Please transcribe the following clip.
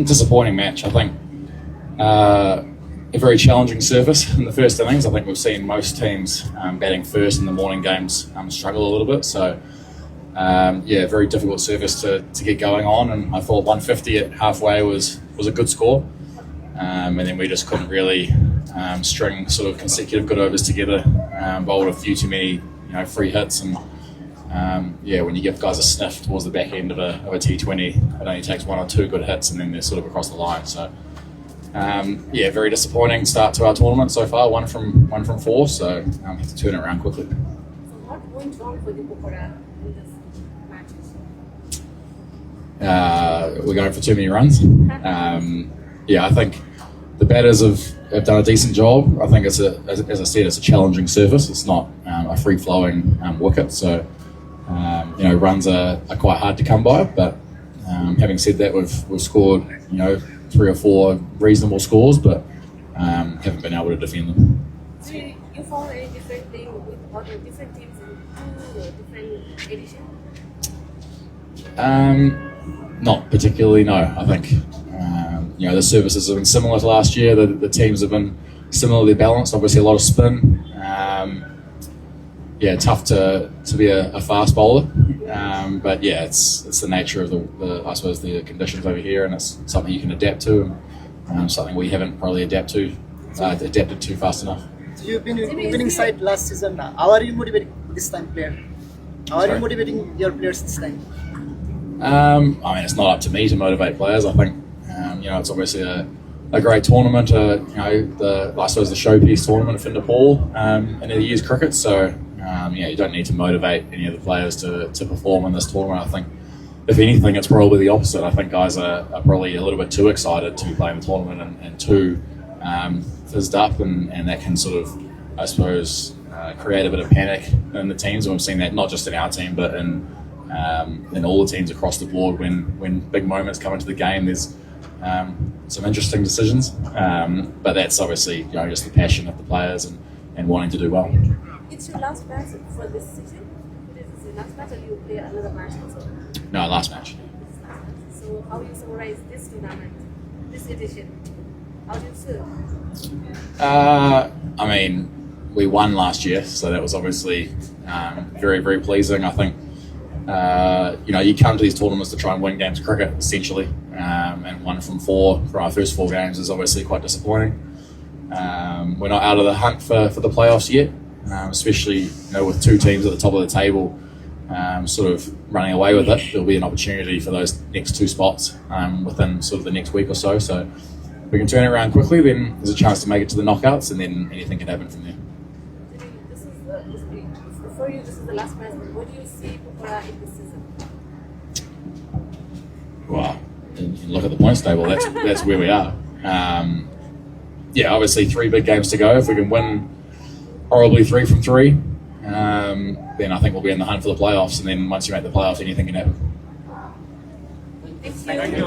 Disappointing match, I think. A very challenging surface in the first innings. I think we've seen most teams batting first in the morning games struggle a little bit. So, very difficult surface to get going on. And I thought 150 at halfway was a good score. And then we just couldn't really string sort of consecutive good overs together. Bowled a few too many, free hits, and when you give guys a sniff towards the back end of a T20, it only takes one or two good hits, and then they're sort of across the line. So, very disappointing start to our tournament so far. One from four, so have to turn it around quickly. So what went wrong for the Pokhara in this match? We're going for too many runs. I think the batters have done a decent job. I think as I said, it's a challenging surface. It's not a free-flowing wicket, so runs are quite hard to come by. But having said that, we've scored 3 or 4 reasonable scores, but haven't been able to defend them. So you found any different thing with other different teams in 2 different editions? Not particularly, no. I think the services have been similar to last year. The teams have been similarly balanced. Obviously, a lot of spin. Tough to be a fast bowler. It's the nature of the conditions over here, and it's something you can adapt to, and something we haven't probably adapted to fast enough. So you've been winning side last season. How are you motivating this time, player? How are you motivating your players this time? It's not up to me to motivate players. I think it's obviously a great tournament. The showpiece tournament for Nepal in the year's cricket. So you don't need to motivate any of the players to perform in this tournament. I think if anything, it's probably the opposite. I think guys are probably a little bit too excited to be playing the tournament and too fizzed up, and that can sort of, I suppose, create a bit of panic in the teams. And we've seen that not just in our team, but in all the teams across the board. When big moments come into the game, there's some interesting decisions, but that's obviously just the passion of the players and wanting to do well. It's your last match for this season? This is your last match, or you play another match also? No, last match. So how do you summarize this tournament, this edition? How do you feel? We won last year, so that was obviously very, very pleasing. I think you come to these tournaments to try and win games of cricket, essentially, and 1 from 4 for our first 4 games is obviously quite disappointing. We're not out of the hunt for the playoffs yet, especially with 2 teams at the top of the table sort of running away with it. There'll be an opportunity for those next 2 spots within sort of the next week or so. So if we can turn it around quickly, then there's a chance to make it to the knockouts, and then anything can happen from there. For you, this is the last match. What do you see Pokhara in this season? Well, you look at the points table. That's where we are. Obviously 3 big games to go. If we can win probably 3 from 3, then I think we'll be in the hunt for the playoffs. And then once you make the playoffs, anything can happen. Thank you.